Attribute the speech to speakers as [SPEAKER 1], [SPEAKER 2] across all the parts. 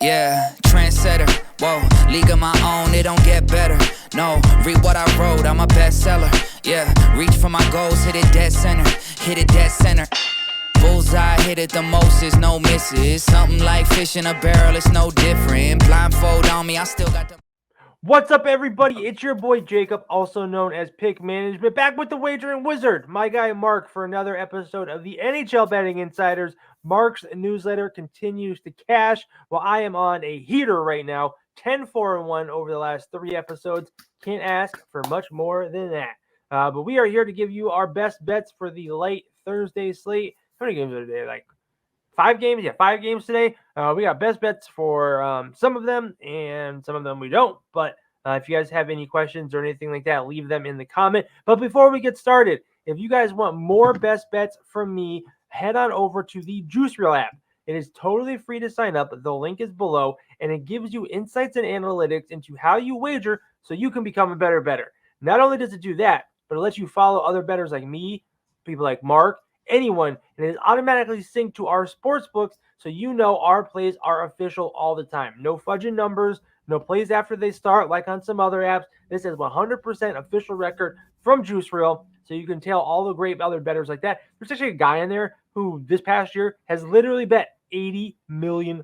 [SPEAKER 1] Yeah, trendsetter, whoa, league of my own, it don't get better. No, read what I wrote, I'm a bestseller. Yeah, reach for my goals, hit it dead center, hit it dead center. Bullseye, hit it the most, is no misses. Something like fish in a barrel, it's no different. Blindfold on me, I still got the...
[SPEAKER 2] What's up, everybody? It's your boy Jacob, also known as PickManagement, back with the Wagering Wizard, my guy Mark, for another episode of the NHL Betting Insiders. Mark's newsletter continues to cash while I am on a heater right now, 10-4-1 over the last 3 episodes. Can't ask for much more than that. But we are here to give you our best bets for the late Thursday slate. How many games are there? Like 5 games? Yeah, 5 games today. We got best bets for some of them, and some of them we don't. But if you guys have any questions or anything like that, leave them in the comment. But before we get started, if you guys want more best bets from me, head on over to the Juice Reel app. It is totally free to sign up. The link is below, and it gives you insights and analytics into how you wager so you can become a better bettor. Not only does it do that, but it lets you follow other bettors like me, people like Mark, anyone, and it is automatically synced to our sports books, so you know our plays are official all the time. No fudging numbers, no plays after they start like on some other apps. This is 100% official record from Juice Reel, so you can tell all the great other bettors like that. There's actually a guy in there who this past year has literally bet $80 million.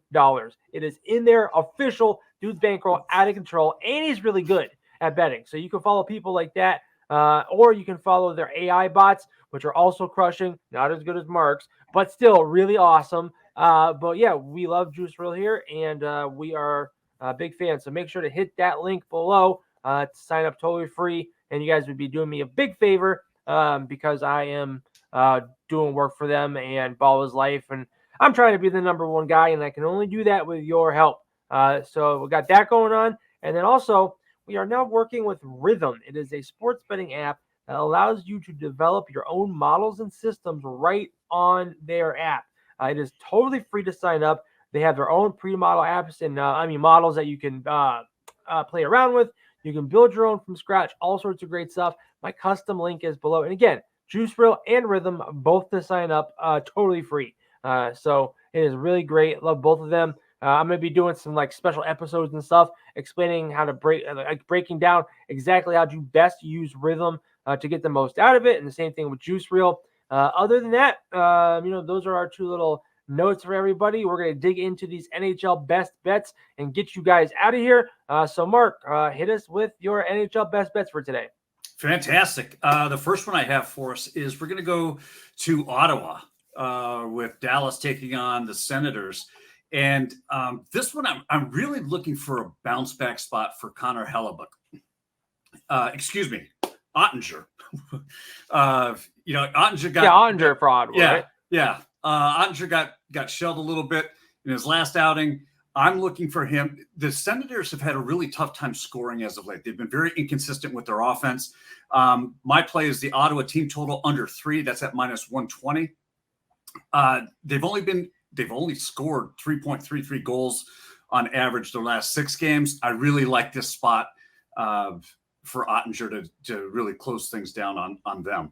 [SPEAKER 2] It is in there, official. Dude's bankroll out of control, and he's really good at betting. So you can follow people like that, or you can follow their AI bots, which are also crushing. Not as good as Mark's, but still really awesome. But yeah, we love Juice Reel here, and we are big fans. So make sure to hit that link below to sign up, totally free. And you guys would be doing me a big favor because I am doing work for them and Ball is Life. And I'm trying to be the number one guy, and I can only do that with your help. So we got that going on. And then also, we are now working with Rhythm. It is a sports betting app that allows you to develop your own models and systems right on their app. It is totally free to sign up. They have their own pre-model apps and models that you can play around with. You can build your own from scratch, all sorts of great stuff. My custom link is below. And again, Juice Reel and Rhythm, both to sign up, totally free. So it is really great. Love both of them. I'm going to be doing some like special episodes and stuff, explaining how to breaking down exactly how to best use Rhythm to get the most out of it. And the same thing with Juice Reel. Other than that, those are our 2 little notes for everybody. We're going to dig into these NHL best bets and get you guys out of here. So Mark, hit us with your NHL best bets for today.
[SPEAKER 3] Fantastic. The first one I have for us is we're going to go to Ottawa with Dallas taking on the Senators. And this one, I'm really looking for a bounce back spot for Connor Hellebuyck. Ottinger. Ottinger got
[SPEAKER 2] Ottinger for Ottawa.
[SPEAKER 3] Yeah,
[SPEAKER 2] right?
[SPEAKER 3] yeah. Ottinger got shelled a little bit in his last outing. I'm looking for him. The Senators have had a really tough time scoring as of late. They've been very inconsistent with their offense. My play is the Ottawa team total under 3. That's at -120. They've only scored 3.33 goals on average their last 6 games. I really like this spot for Ottinger to really close things down on them.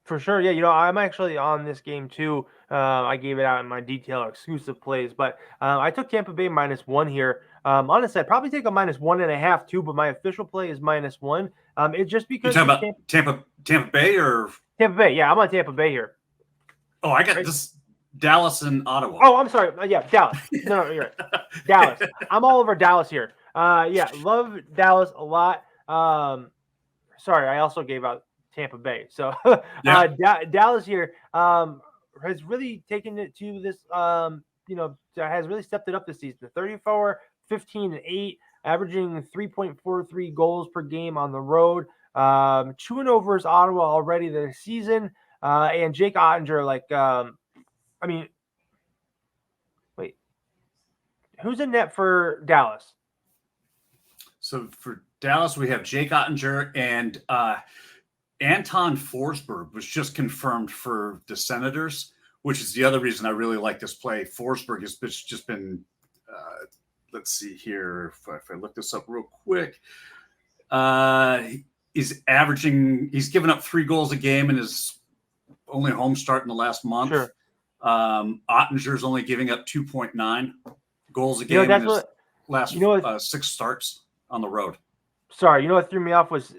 [SPEAKER 2] For sure. Yeah, I'm actually on this game too. I gave it out in my detail exclusive plays, but I took Tampa Bay -1 here. Honestly, I'd probably take a -1.5 too, but my official play is -1. It's just because
[SPEAKER 3] you're talking about Tampa Bay or
[SPEAKER 2] Tampa Bay. Yeah, I'm on Tampa Bay here.
[SPEAKER 3] Oh, I got this. Dallas and Ottawa.
[SPEAKER 2] Oh, I'm sorry. Yeah, Dallas. No, you're right. Dallas. I'm all over Dallas here. Love Dallas a lot. Sorry, I also gave out Tampa Bay. So Dallas here has really taken it to this, has really stepped it up this season. 34, 15, and 8, averaging 3.43 goals per game on the road. 2-0 versus Ottawa already this season. And Jake Ottinger, wait, who's in net for Dallas?
[SPEAKER 3] So for Dallas, we have Jake Ottinger and Anton Forsberg was just confirmed for the Senators, which is the other reason I really like this play. Forsberg has just been, let's see here. If I look this up real quick, he's given up 3 goals a game in his only home start in the last month.
[SPEAKER 2] Sure.
[SPEAKER 3] Ottinger's only giving up 2.9. goals a game
[SPEAKER 2] that's
[SPEAKER 3] in his
[SPEAKER 2] what
[SPEAKER 3] last 6 starts on the road.
[SPEAKER 2] Sorry, what threw me off was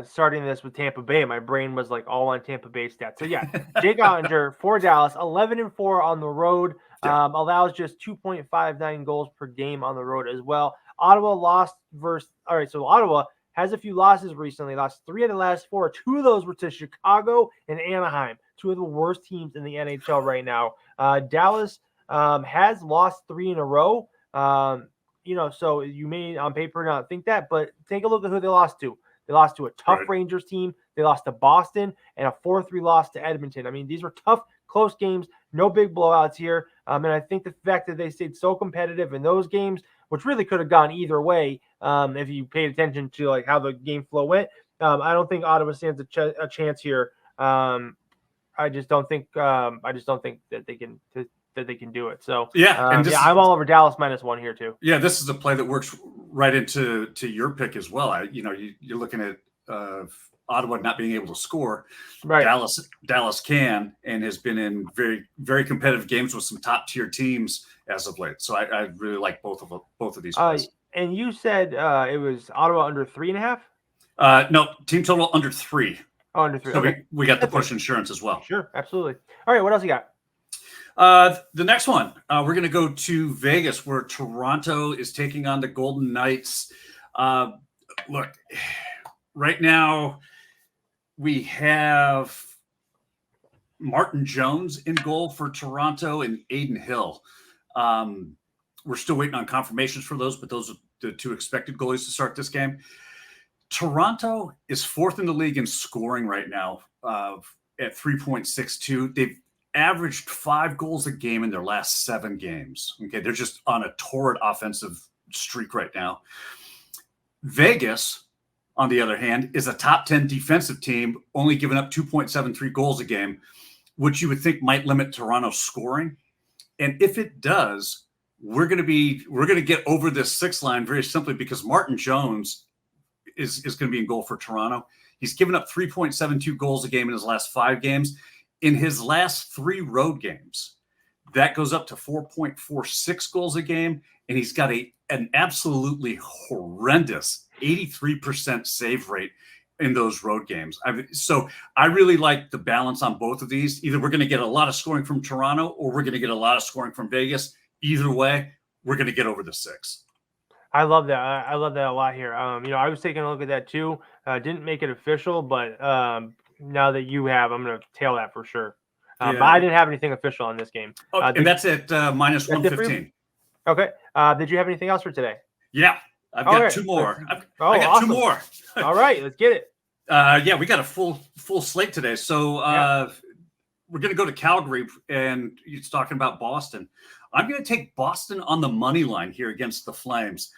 [SPEAKER 2] starting this with Tampa Bay. My brain was like all on Tampa Bay stats. So yeah, Jake Ottinger for Dallas, 11-4 on the road, allows just 2.59 goals per game on the road as well. Ottawa lost all right, so Ottawa has a few losses recently. Lost 3 of the last 4. 2 of those were to Chicago and Anaheim, 2 of the worst teams in the NHL right now. Dallas has lost 3 in a row. So you may on paper not think that, but take a look at who they lost to. They lost to a tough Rangers team. They lost to Boston and a 4-3 loss to Edmonton. I mean, these were tough, close games, no big blowouts here. And I think the fact that they stayed so competitive in those games, which really could have gone either way if you paid attention to like how the game flow went. I don't think Ottawa stands a chance here. I just don't think that they can. That they can do it. So I'm all over Dallas -1 here too.
[SPEAKER 3] Yeah, this is a play that works right into your pick as well. You're looking at Ottawa not being able to score.
[SPEAKER 2] Right.
[SPEAKER 3] Dallas can and has been in very, very competitive games with some top tier teams as of late. So I really like both of these plays.
[SPEAKER 2] And you said it was Ottawa under 3.5?
[SPEAKER 3] No, team total under 3.
[SPEAKER 2] Oh, under 3.
[SPEAKER 3] So
[SPEAKER 2] okay.
[SPEAKER 3] we got the push insurance as well.
[SPEAKER 2] Sure, absolutely. All right, what else you got?
[SPEAKER 3] The next one, we're going to go to Vegas, where Toronto is taking on the Golden Knights. Look, right now we have Martin Jones in goal for Toronto and Aiden Hill. We're still waiting on confirmations for those, but those are the 2 expected goalies to start this game. Toronto is 4th in the league in scoring right now at 3.62. They've averaged 5 goals a game in their last 7 games. Okay, they're just on a torrid offensive streak right now. Vegas, on the other hand, is a top 10 defensive team, only giving up 2.73 goals a game, which you would think might limit Toronto's scoring. And if it does, we're going to get over this 6 line very simply because Martin Jones is going to be in goal for Toronto. He's given up 3.72 goals a game in his last 5 games. In his last 3 road games, that goes up to 4.46 goals a game, and he's got an absolutely horrendous 83% save rate in those road games. So I really like the balance on both of these. Either we're going to get a lot of scoring from Toronto or we're going to get a lot of scoring from Vegas. Either way, we're going to get over the 6.
[SPEAKER 2] I love that. I love that a lot here. I was taking a look at that too. Didn't make it official, but now that you have, I'm going to tail that for sure. But I didn't have anything official on this game.
[SPEAKER 3] And that's at -115.
[SPEAKER 2] Okay. Did you have anything else for today?
[SPEAKER 3] Yeah, I've got 2 more. I got awesome. 2 more.
[SPEAKER 2] All right, let's get it.
[SPEAKER 3] We got a full slate today. So we're going to go to Calgary, and it's talking about Boston. I'm going to take Boston on the money line here against the Flames.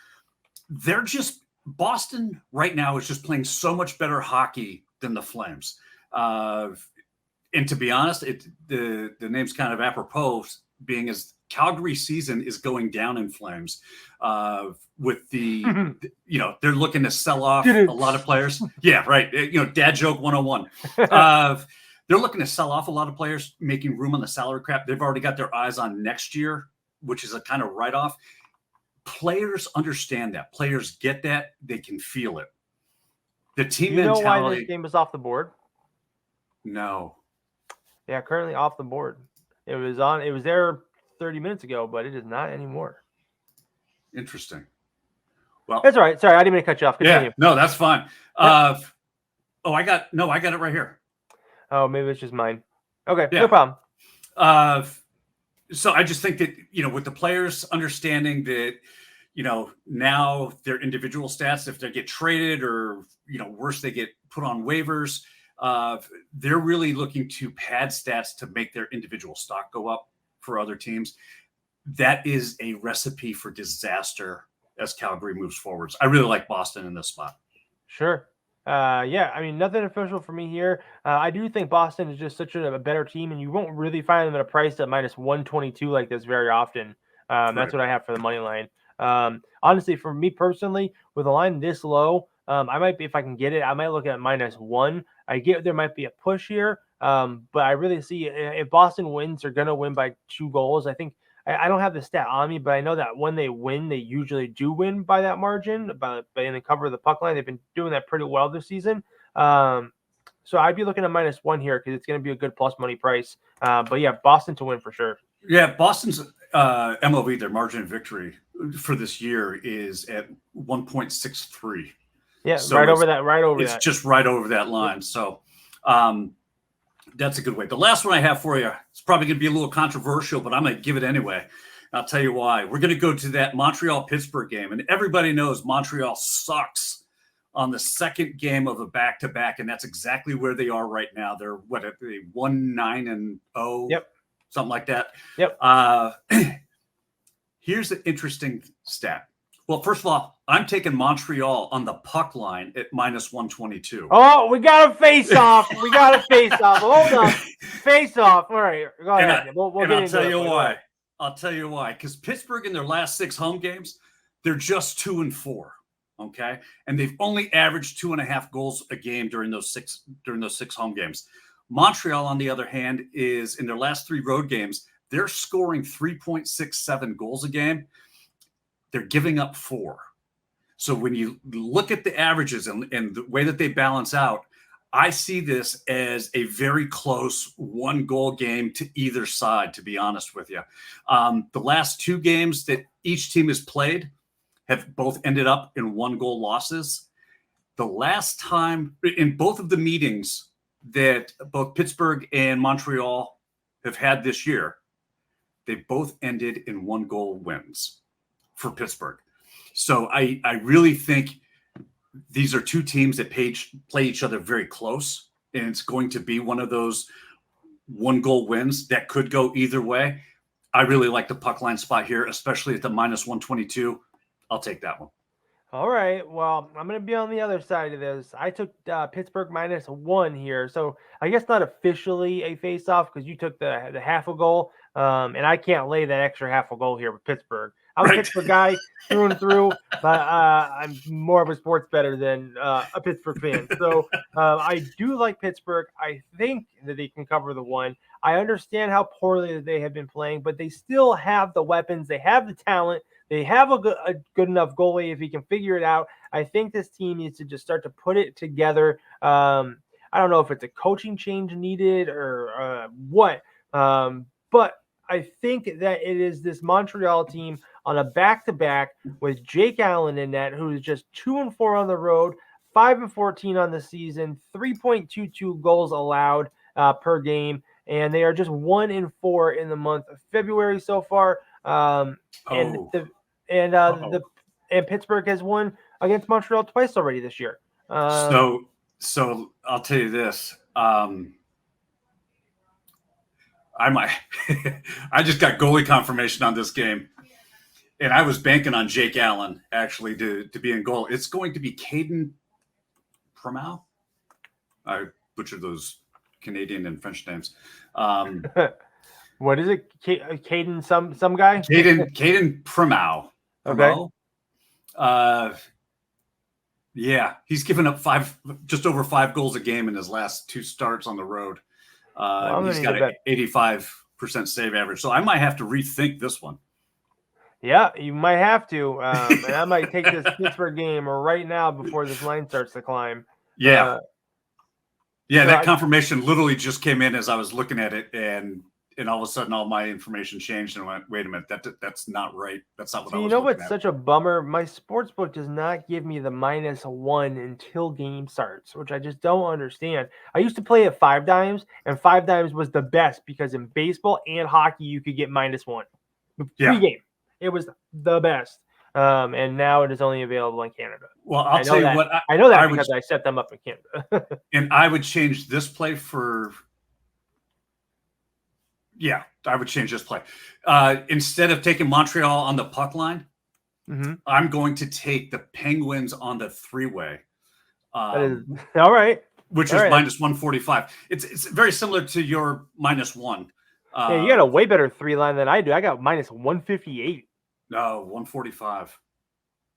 [SPEAKER 3] Boston right now is just playing so much better hockey than the Flames. And to be honest, the name's kind of apropos, being as Calgary season is going down in flames with they're looking to sell off a lot of players. Yeah, right. Dad joke 101. They're looking to sell off a lot of players, making room on the salary cap. They've already got their eyes on next year, which is a kind of write-off. Players understand that. Players get that. They can feel it. The team mentality.
[SPEAKER 2] You know why this game is off the board?
[SPEAKER 3] No.
[SPEAKER 2] Yeah, currently off the board. It was there 30 minutes ago, but it is not anymore.
[SPEAKER 3] Interesting. Well,
[SPEAKER 2] that's all right. Sorry, I didn't mean to cut you off. Continue.
[SPEAKER 3] Yeah, no, that's fine. I got it right here.
[SPEAKER 2] Oh, maybe it's just mine. Okay,
[SPEAKER 3] yeah.
[SPEAKER 2] No problem.
[SPEAKER 3] So I just think that, with the players understanding that, now their individual stats, if they get traded or, worse, they get put on waivers, they're really looking to pad stats to make their individual stock go up for other teams. That is a recipe for disaster as Calgary moves forwards. I really like Boston in this spot.
[SPEAKER 2] Sure. Nothing official for me here. I do think Boston is just such a better team, and you won't really find them at a price at -122 like this very often. That's what I have for the money line. Honestly, for me personally, with a line this low, I might be, if I can get it, I might look at -1. I get there might be a push here, but I really see if Boston wins, they're going to win by 2 goals. I think I don't have the stat on me, but I know that when they win, they usually do win by that margin, by in the cover of the puck line. They've been doing that pretty well this season. So I'd be looking at -1 here because it's going to be a good plus money price. But yeah, Boston to win for sure.
[SPEAKER 3] Yeah, Boston's MOV, their margin of victory for this year is at 1.63.
[SPEAKER 2] Yeah,
[SPEAKER 3] so
[SPEAKER 2] right over that.
[SPEAKER 3] It's just right over that line. So that's a good way. The last one I have for you, it's probably going to be a little controversial, but I'm going to give it anyway. I'll tell you why. We're going to go to that Montreal-Pittsburgh game, and everybody knows Montreal sucks on the second game of a back-to-back, and that's exactly where they are right now. They're, 1-9-0?
[SPEAKER 2] Yep.
[SPEAKER 3] Something like that.
[SPEAKER 2] Yep.
[SPEAKER 3] Here's an interesting stat. Well, first of all, I'm taking Montreal on the puck line at -122.
[SPEAKER 2] Oh, we got a face-off. Hold on. Face-off. All right, go ahead.
[SPEAKER 3] I'll tell you why. I'll tell you why. Because Pittsburgh in their last 6 home games, they're just 2-4. Okay, and they've only averaged 2.5 goals a game during those six home games. Montreal, on the other hand, is in their last 3 road games, they're scoring 3.67 goals a game. They're giving up 4. So when you look at the averages and the way that they balance out, I see this as a very close 1-goal game to either side, to be honest with you. The last 2 games that each team has played have both ended up in 1-goal losses. The last time in both of the meetings that both Pittsburgh and Montreal have had this year, they both ended in 1-goal wins for Pittsburgh. So I really think these are 2 teams that play each other very close, and it's going to be one of those 1-goal wins that could go either way. I really like the puck line spot here, especially at the -122. I'll take that one.
[SPEAKER 2] All right. Well, I'm going to be on the other side of this. I took Pittsburgh -1 here. So I guess not officially a face-off because you took the half a goal. And I can't lay that extra half a goal here with Pittsburgh. I'm a Pittsburgh guy through and through, but I'm more of a sports bettor than a Pittsburgh fan. So I do like Pittsburgh. I think that they can cover the 1. I understand how poorly they have been playing, but they still have the weapons. They have the talent. They have a good enough goalie if he can figure it out. I think this team needs to just start to put it together. I don't know if it's a coaching change needed or what, but I think that it is this Montreal team on a back-to-back with Jake Allen in net, who is just 2-4 on the road, 5-14 on the season, 3.22 goals allowed per game, and they are just 1-4 in the month of February so far. And Pittsburgh has won against Montreal twice already this year.
[SPEAKER 3] So I'll tell you this. I just got goalie confirmation on this game, and I was banking on Jake Allen actually to be in goal. It's going to be Caden Premau. I butchered those Canadian and French names.
[SPEAKER 2] What is it? Caden, some guy?
[SPEAKER 3] Caden Premau.
[SPEAKER 2] Okay.
[SPEAKER 3] Yeah, he's given up just over 5 goals a game in his last 2 starts on the road. He's got an 85% save average. So I might have to rethink this one.
[SPEAKER 2] Yeah, you might have to. And I might take this Pittsburgh game right now before this line starts to climb.
[SPEAKER 3] Yeah. That confirmation literally just came in as I was looking at it, and all of a sudden all my information changed, and I went, wait a minute, that's not right. That's not what I was looking at.
[SPEAKER 2] You know what's such a bummer? My sportsbook does not give me the -1 until game starts, which I just don't understand. I used to play at 5 dimes, and 5 dimes was the best because in baseball and hockey you could get -1. Pre-game. It was the best. And now it is only available in Canada.
[SPEAKER 3] Well, I'll tell you what.
[SPEAKER 2] I know that because I set them up in Canada.
[SPEAKER 3] And I would change this play for... Yeah, I would change this play. Instead of taking Montreal on the puck line, I'm going to take the Penguins on the 3-way.
[SPEAKER 2] All right.
[SPEAKER 3] Which is -145. It's very similar to your -1.
[SPEAKER 2] Yeah, you got a way better 3 line than I do. I got -158.
[SPEAKER 3] No, 145.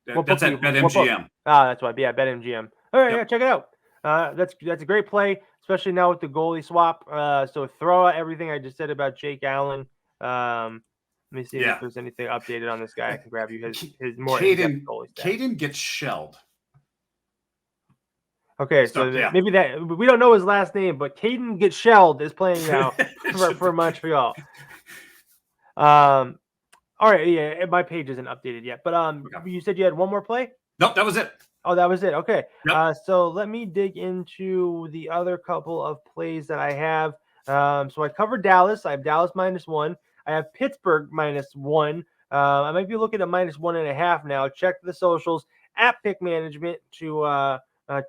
[SPEAKER 3] That's at BetMGM.
[SPEAKER 2] That's why. Yeah, BetMGM. All right, yeah, check it out. That's a great play, especially now with the goalie swap. So throw out everything I just said about Jake Allen. Let me see if there's anything updated on this guy. I can grab you his more
[SPEAKER 3] Caden,
[SPEAKER 2] goalie stats.
[SPEAKER 3] Caden gets shelled.
[SPEAKER 2] Okay, so maybe that we don't know his last name, but Caden Gets Shelled is playing now for Montreal. All right, yeah, my page isn't updated yet, but you said you had one more play?
[SPEAKER 3] Nope, that was it.
[SPEAKER 2] Oh, that was it. Okay.
[SPEAKER 3] Yep.
[SPEAKER 2] So let me dig into the other couple of plays that I have. So I covered Dallas. I have Dallas -1. I have Pittsburgh -1. I might be looking at -1.5 now. Check the socials at PickManagement to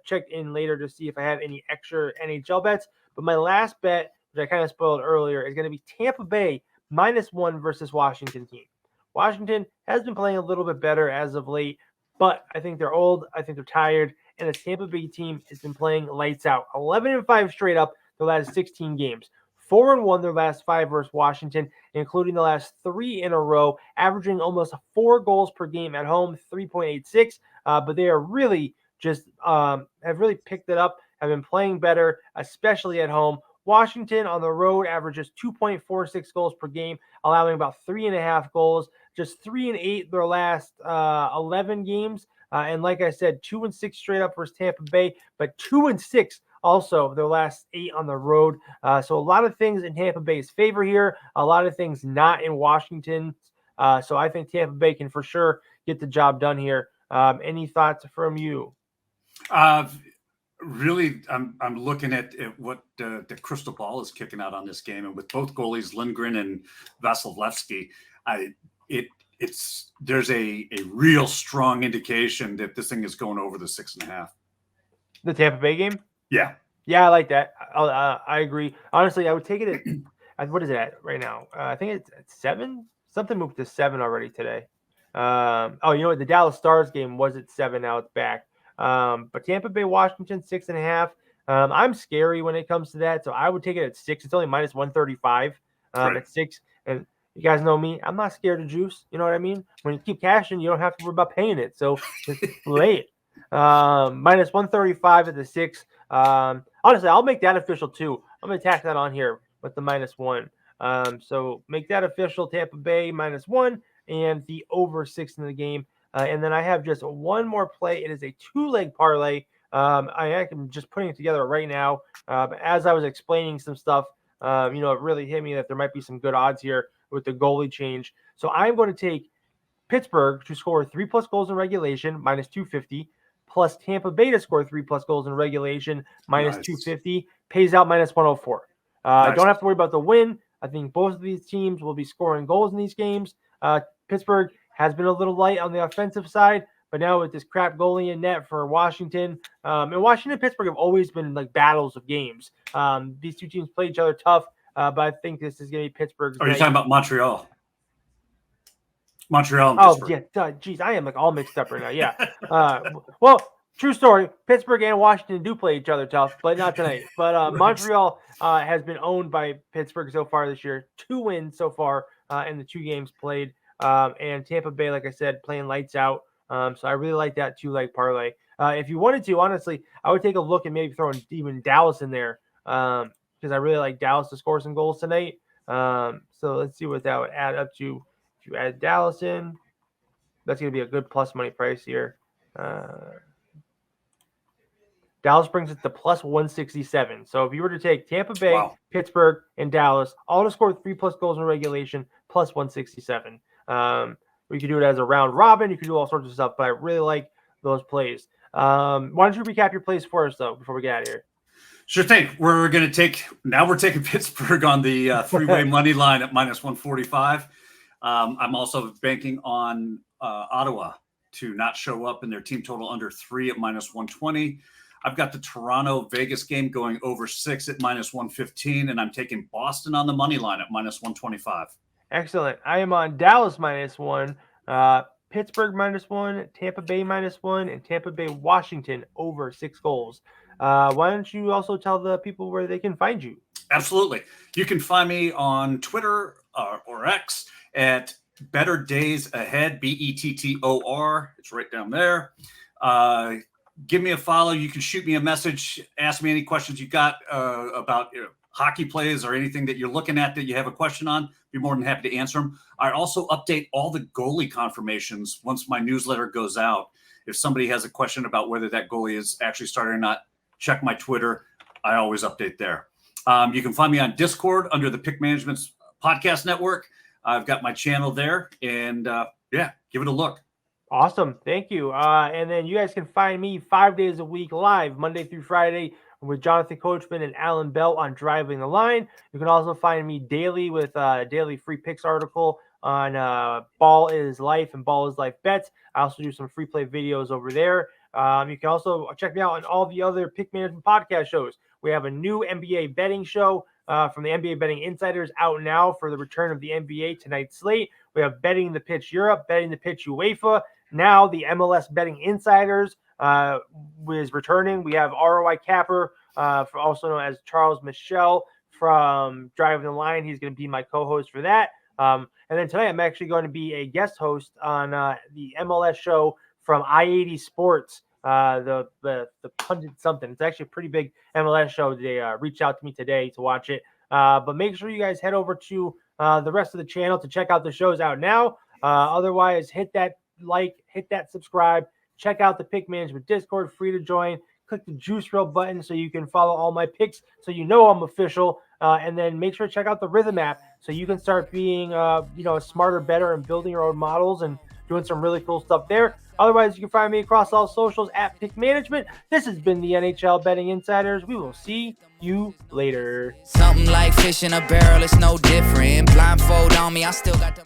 [SPEAKER 2] check in later to see if I have any extra NHL bets. But my last bet, which I kind of spoiled earlier, is going to be Tampa Bay -1 versus Washington team. Washington has been playing a little bit better as of late, but I think they're old. I think they're tired. And the Tampa Bay team has been playing lights out. 11-5 straight up their last 16 games. 4-1 their last 5 versus Washington, including the last 3 in a row, averaging almost 4 goals per game at home, 3.86. But they are really just have really picked it up, have been playing better, especially at home. Washington on the road averages 2.46 goals per game, allowing about 3.5 goals. Just 3-8 their last 11 games. And like I said, 2-6 straight up versus Tampa Bay, but 2-6 also their last 8 on the road. So a lot of things in Tampa Bay's favor here, a lot of things not in Washington. So I think Tampa Bay can for sure get the job done here. Any thoughts from you?
[SPEAKER 3] Really, I'm looking at what the crystal ball is kicking out on this game, and with both goalies, Lindgren and Vasilevsky, there's a real strong indication that this thing is going over the 6.5.
[SPEAKER 2] The Tampa Bay game?
[SPEAKER 3] Yeah,
[SPEAKER 2] I like that. I agree. Honestly, I would take it at what is it at right now? I think it's at 7. Something moved to 7 already today. You know what? The Dallas Stars game was at 7. Now it's back. But Tampa Bay, Washington, 6.5. I'm scary when it comes to that, so I would take it at 6. It's only -135 at 6. And you guys know me, I'm not scared of juice. You know what I mean? When you keep cashing, you don't have to worry about paying it. So it's late. -135 at the 6. Honestly, I'll make that official too. I'm gonna tack that on here with the -1. So make that official. Tampa Bay -1 and the over 6 in the game. And then I have just one more play. It is a 2-leg parlay. I am just putting it together right now. As I was explaining some stuff, it really hit me that there might be some good odds here with the goalie change. So I'm going to take Pittsburgh to score 3+ goals in regulation, -250, plus Tampa Bay to score 3+ goals in regulation, -250, pays out -104. I don't have to worry about the win. I think both of these teams will be scoring goals in these games. Pittsburgh has been a little light on the offensive side, but now with this crap goalie in net for Washington, and Washington and Pittsburgh have always been like battles of games. These two teams play each other tough, but I think this is going to be Pittsburgh's.
[SPEAKER 3] Are you talking about Montreal? Montreal and Pittsburgh.
[SPEAKER 2] Yeah. Geez, I am like all mixed up right now. Yeah. Well, true story. Pittsburgh and Washington do play each other tough, but not tonight. But Montreal has been owned by Pittsburgh so far this year. 2 wins so far in the 2 games played. And Tampa Bay, like I said, playing lights out. So I really like that 2-leg parlay. If you wanted to, honestly, I would take a look and maybe throw even Dallas in there because I really like Dallas to score some goals tonight. So let's see what that would add up to. If you add Dallas in, that's going to be a good plus money price here. Dallas brings it to +167. So if you were to take Tampa Bay, Pittsburgh, and Dallas, all to score 3+ goals in regulation, +167. We could do it as a round robin. You could do all sorts of stuff, but I really like those plays. Why don't you recap your plays for us, though, before we get out of here?
[SPEAKER 3] Sure thing. We're taking Pittsburgh on the 3-way money line at -145. I'm also banking on Ottawa to not show up in their team total under 3 at -120. I've got the Toronto-Vegas game going over 6 at -115, and I'm taking Boston on the money line at -125.
[SPEAKER 2] Excellent. I am on Dallas -1, Pittsburgh -1, Tampa Bay -1, and Tampa Bay Washington over 6 goals. Why don't you also tell the people where they can find you?
[SPEAKER 3] Absolutely. You can find me on Twitter or X at BettorDaysAhead, BETTOR. It's right down there. Give me a follow. You can shoot me a message. Ask me any questions you got about hockey plays or anything that you're looking at that you have a question on, be more than happy to answer them. I also update all the goalie confirmations once my newsletter goes out. If somebody has a question about whether that goalie is actually starting or not, check my Twitter. I always update there. You can find me on Discord under the Pick Management Podcast Network. I've got my channel there, and give it a look.
[SPEAKER 2] Awesome. Thank you. And then you guys can find me 5 days a week live, Monday through Friday, with Jonathan Coachman and Alan Bell on Driving the Line. You can also find me daily with a daily free picks article on Ball is Life and Ball is Life Bets. I also do some free play videos over there. You can also check me out on all the other Pick Management podcast shows. We have a new NBA betting show from the NBA Betting Insiders out now for the return of the NBA tonight's slate. We have Betting the Pitch Europe, Betting the Pitch UEFA. Now the MLS Betting Insiders is returning. We have ROI Capper, also known as Charles Michel from Driving the Line. He's going to be my co-host for that. And then tonight I'm actually going to be a guest host on the MLS show from I-80 Sports, the pundit something. It's actually a pretty big MLS show. They reached out to me today to watch it. But make sure you guys head over to the rest of the channel to check out the shows out now. Otherwise, hit that like, hit that subscribe, check out the Pick Management Discord, free to join. Click the juice reel button so you can follow all my picks so you know I'm official. And then make sure to check out the Rhythm app so you can start being smarter, better, and building your own models and doing some really cool stuff there. Otherwise, you can find me across all socials at Pick Management. This has been the NHL Betting Insiders. We will see you later.
[SPEAKER 1] Something like fish in a barrel, it's no different. Blindfold on me, I still got the